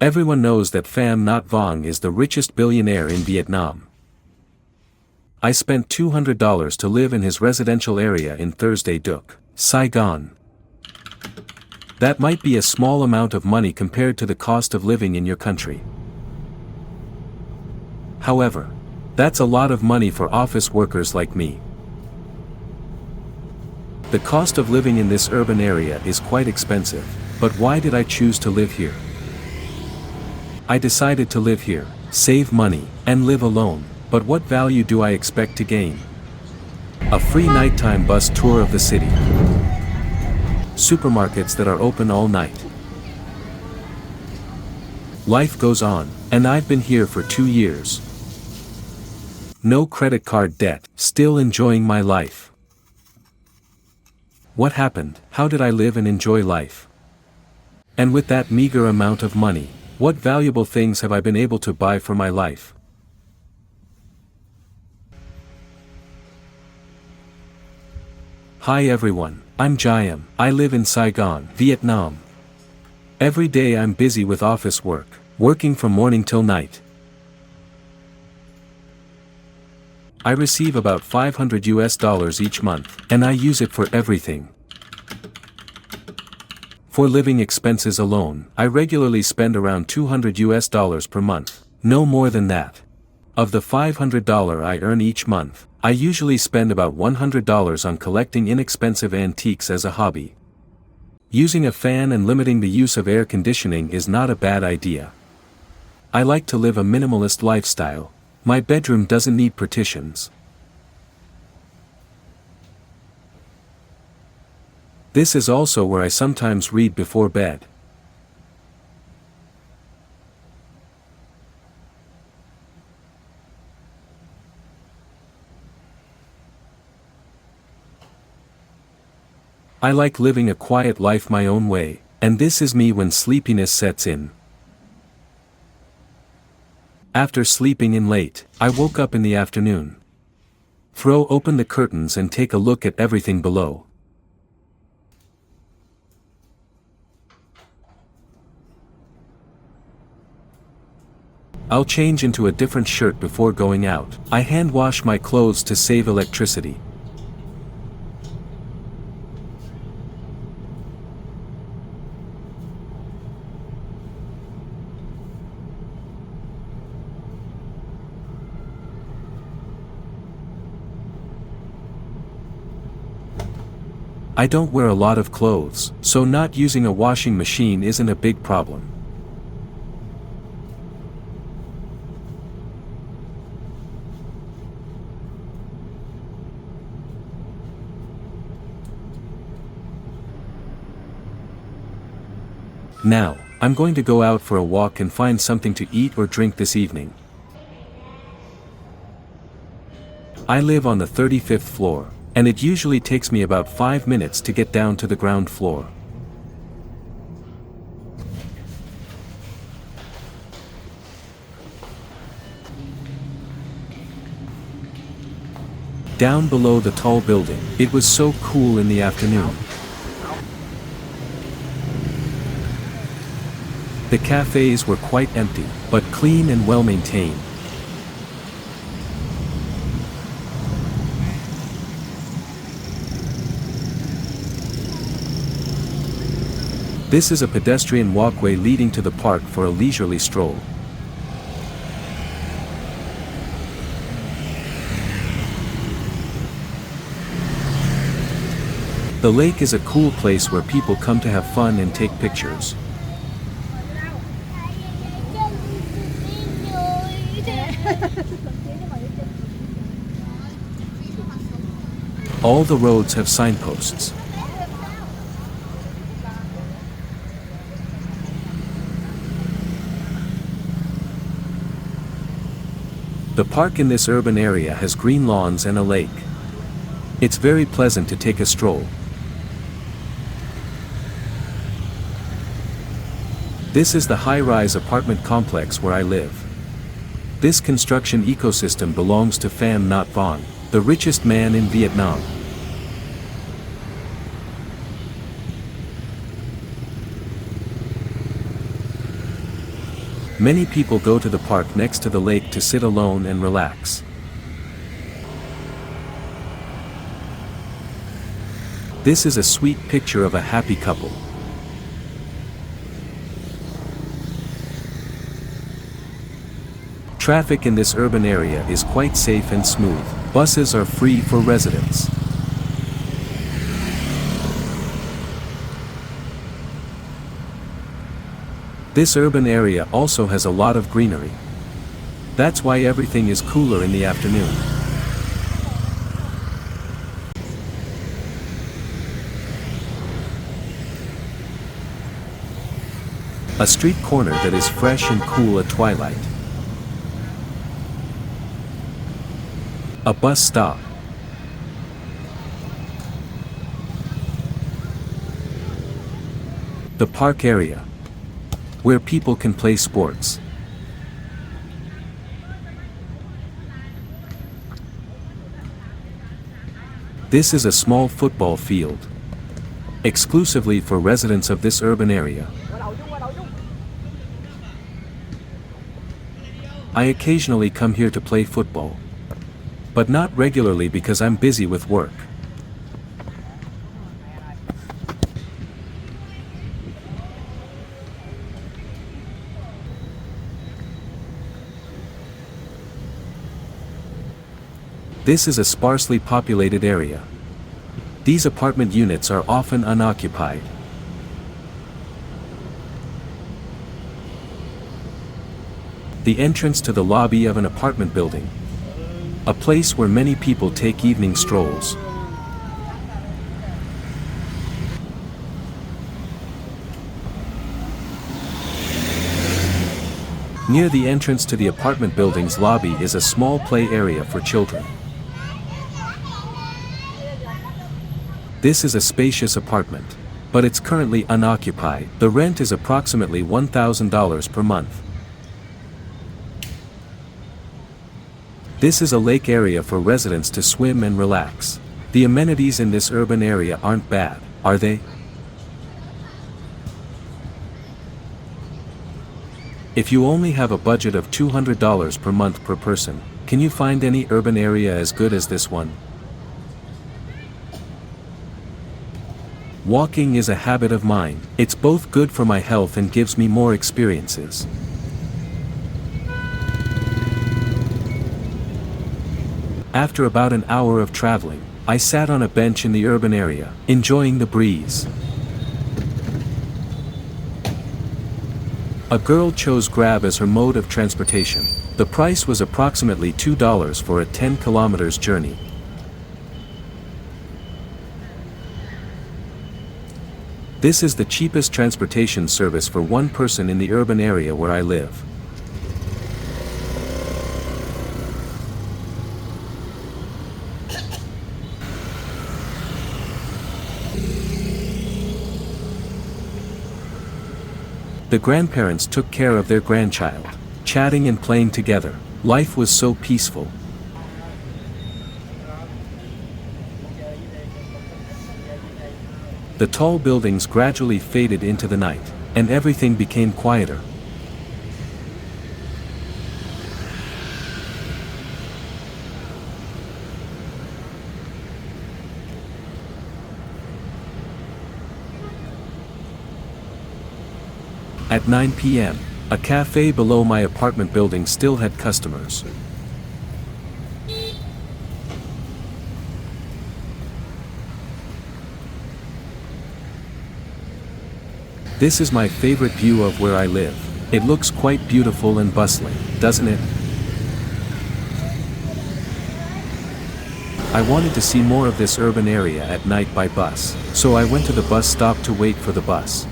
Everyone knows that Pham Nhat Vuong is the richest billionaire in Vietnam. I spent $200 to live in his residential area in Thursday Duc, Saigon. That might be a small amount of money compared to the cost of living in your country. However, that's a lot of money for office workers like me. The cost of living in this urban area is quite expensive, but why did I choose to live here? I decided to live here, save money, and live alone, but what value do I expect to gain? A free nighttime bus tour of the city. Supermarkets that are open all night. Life goes on, and I've been here for 2 years. No credit card debt, still enjoying my life. What happened? How did I live and enjoy life? And with that meager amount of money, what valuable things have I been able to buy for my life? Hi everyone, I'm Jiam. I live in Saigon, Vietnam. Every day I'm busy with office work, working from morning till night. I receive about $500 each month, and I use it for everything. For living expenses alone, I regularly spend around $200 per month, no more than that. Of the $500 I earn each month, I usually spend about $100 on collecting inexpensive antiques as a hobby. Using a fan and limiting the use of air conditioning is not a bad idea. I like to live a minimalist lifestyle. My bedroom doesn't need partitions. This is also where I sometimes read before bed. I like living a quiet life my own way, and this is me when sleepiness sets in. After sleeping in late, I woke up in the afternoon. Throw open the curtains and take a look at everything below. I'll change into a different shirt before going out. I hand wash my clothes to save electricity. I don't wear a lot of clothes, so not using a washing machine isn't a big problem. Now, I'm going to go out for a walk and find something to eat or drink this evening. I live on the 35th floor, and it usually takes me about 5 minutes to get down to the ground floor. Down below the tall building, it was so cool in the afternoon. The cafes were quite empty, but clean and well maintained. This is a pedestrian walkway leading to the park for a leisurely stroll. The lake is a cool place where people come to have fun and take pictures. All the roads have signposts. The park in this urban area has green lawns and a lake. It's very pleasant to take a stroll. This is the high-rise apartment complex where I live. This construction ecosystem belongs to Pham Nhat Vuong, the richest man in Vietnam. Many people go to the park next to the lake to sit alone and relax. This is a sweet picture of a happy couple. Traffic in this urban area is quite safe and smooth. Buses are free for residents. This urban area also has a lot of greenery. That's why everything is cooler in the afternoon. A street corner that is fresh and cool at twilight. A bus stop. The park area, where people can play sports. This is a small football field, exclusively for residents of this urban area. I occasionally come here to play football, but not regularly because I'm busy with work. This is a sparsely populated area. These apartment units are often unoccupied. The entrance to the lobby of an apartment building. A place where many people take evening strolls. Near the entrance to the apartment building's lobby is a small play area for children. This is a spacious apartment, but it's currently unoccupied. The rent is approximately $1,000 per month. This is a lake area for residents to swim and relax. The amenities in this urban area aren't bad, are they? If you only have a budget of $200 per month per person, can you find any urban area as good as this one? Walking is a habit of mine. It's both good for my health and gives me more experiences. After about an hour of traveling, I sat on a bench in the urban area, enjoying the breeze. A girl chose Grab as her mode of transportation. The price was approximately $2 for a 10 kilometers journey. This is the cheapest transportation service for one person in the urban area where I live. The grandparents took care of their grandchild, chatting and playing together. Life was so peaceful. The tall buildings gradually faded into the night, and everything became quieter. At 9 p.m., a café below my apartment building still had customers. This is my favorite view of where I live. It looks quite beautiful and bustling, doesn't it? I wanted to see more of this urban area at night by bus, so I went to the bus stop to wait for the bus.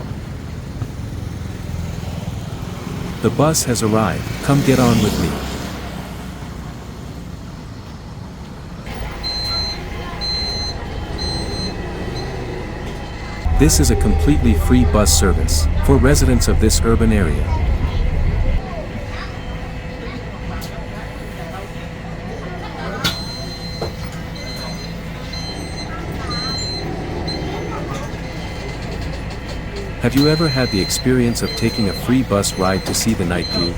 The bus has arrived. Come get on with me. This is a completely free bus service for residents of this urban area. Have you ever had the experience of taking a free bus ride to see the night view?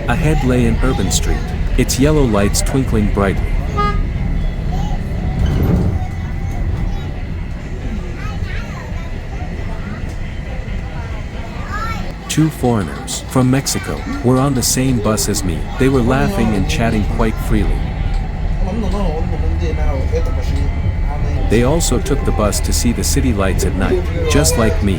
Ahead lay an urban street, its yellow lights twinkling brightly. Two foreigners, from Mexico, were on the same bus as me. They were laughing and chatting quite freely. They also took the bus to see the city lights at night, just like me.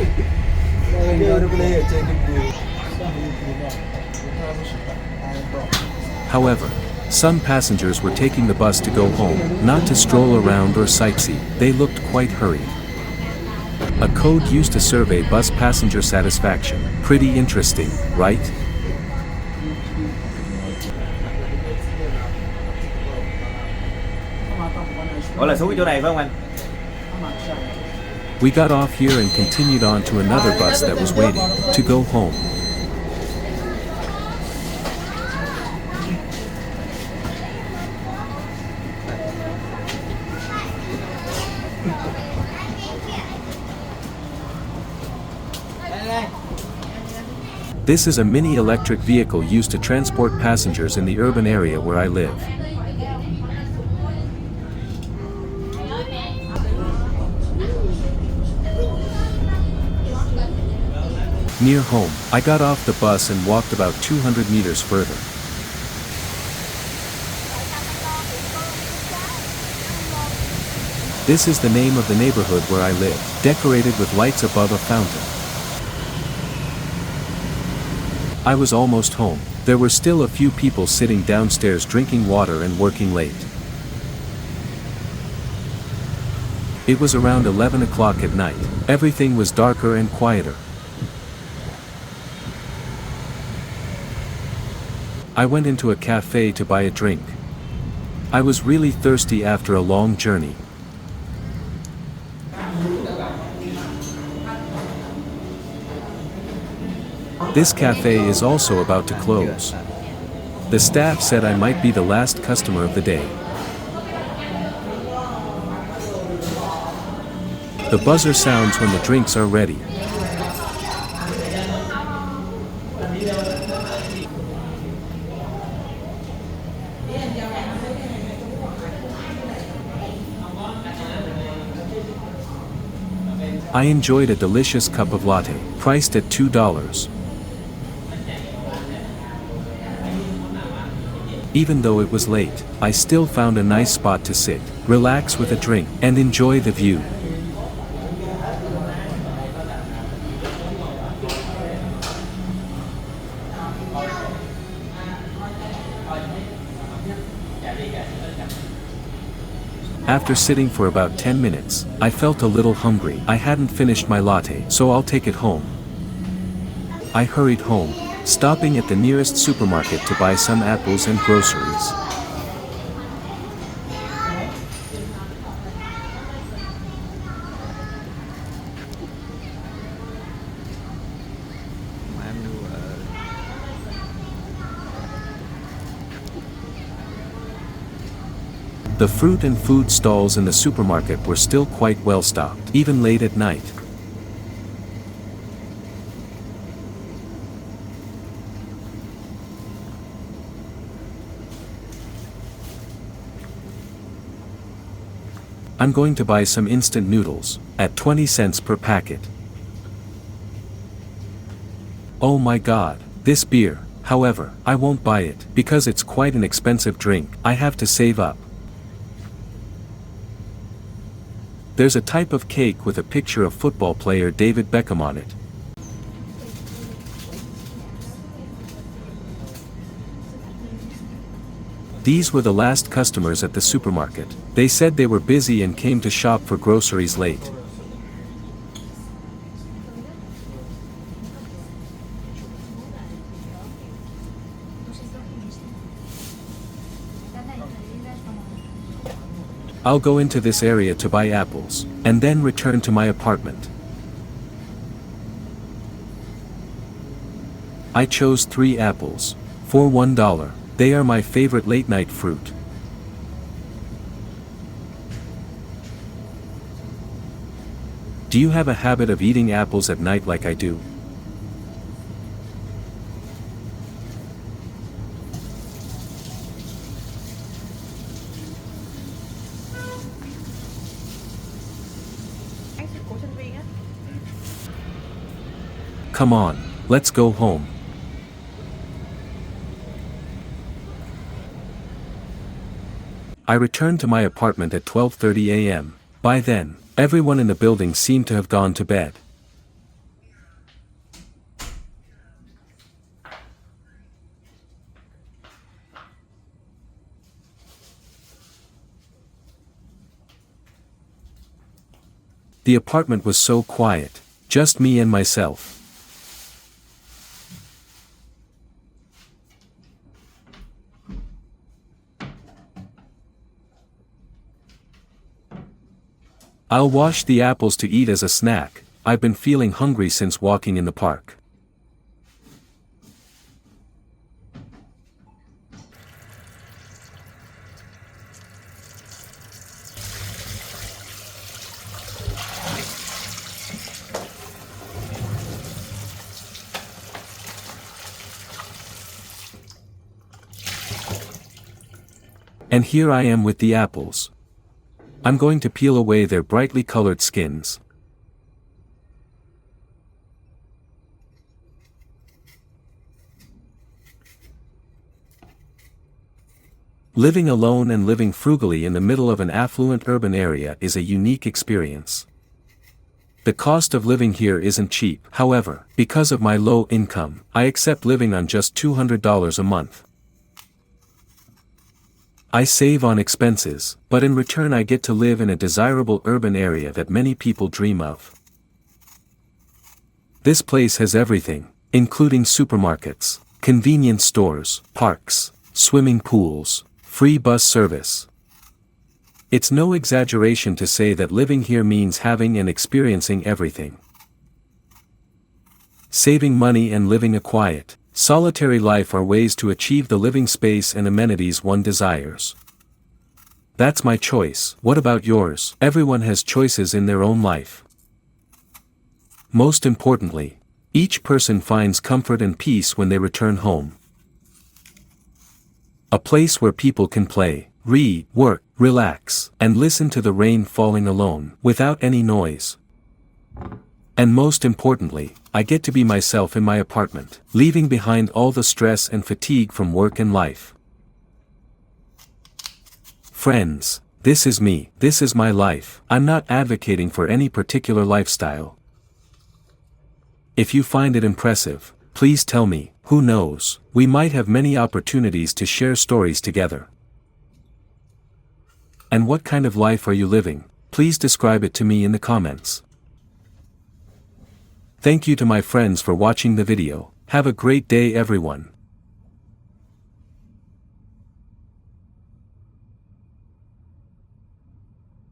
However, some passengers were taking the bus to go home, not to stroll around or sightsee. They looked quite hurried. A code used to survey bus passenger satisfaction. Pretty interesting, right? We got off here and continued on to another bus that was waiting, to go home. This is a mini electric vehicle used to transport passengers in the urban area where I live. Near home, I got off the bus and walked about 200 meters further. This is the name of the neighborhood where I live, decorated with lights above a fountain. I was almost home. There were still a few people sitting downstairs drinking water and working late. It was around 11 o'clock at night. Everything was darker and quieter. I went into a café to buy a drink. I was really thirsty after a long journey. This cafe is also about to close. The staff said I might be the last customer of the day. The buzzer sounds when the drinks are ready. I enjoyed a delicious cup of latte, priced at $2. Even though it was late, I still found a nice spot to sit, relax with a drink, and enjoy the view. After sitting for about 10 minutes, I felt a little hungry. I hadn't finished my latte, so I'll take it home. I hurried home, stopping at the nearest supermarket to buy some apples and groceries. The fruit and food stalls in the supermarket were still quite well stocked, even late at night. I'm going to buy some instant noodles, at 20 cents per packet. Oh my god, this beer, however, I won't buy it, because it's quite an expensive drink. I have to save up. There's a type of cake with a picture of football player David Beckham on it. These were the last customers at the supermarket. They said they were busy and came to shop for groceries late. I'll go into this area to buy apples, and then return to my apartment. I chose 3 apples. For $1. They are my favorite late-night fruit. Do you have a habit of eating apples at night like I do? Come on, let's go home. I returned to my apartment at 12:30 a.m. By then, everyone in the building seemed to have gone to bed. The apartment was so quiet, just me and myself. I'll wash the apples to eat as a snack. I've been feeling hungry since walking in the park. And here I am with the apples. I'm going to peel away their brightly colored skins. Living alone and living frugally in the middle of an affluent urban area is a unique experience. The cost of living here isn't cheap. However, because of my low income, I accept living on just $200 a month. I save on expenses, but in return I get to live in a desirable urban area that many people dream of. This place has everything, including supermarkets, convenience stores, parks, swimming pools, free bus service. It's no exaggeration to say that living here means having and experiencing everything. Saving money and living a quiet, solitary life are ways to achieve the living space and amenities one desires. That's my choice. What about yours? Everyone has choices in their own life. Most importantly, each person finds comfort and peace when they return home. A place where people can play, read, work, relax, and listen to the rain falling alone, without any noise. And most importantly, I get to be myself in my apartment, leaving behind all the stress and fatigue from work and life. Friends, this is me, this is my life. I'm not advocating for any particular lifestyle. If you find it impressive, please tell me. Who knows, we might have many opportunities to share stories together. And what kind of life are you living? Please describe it to me in the comments. Thank you to my friends for watching the video. Have a great day everyone.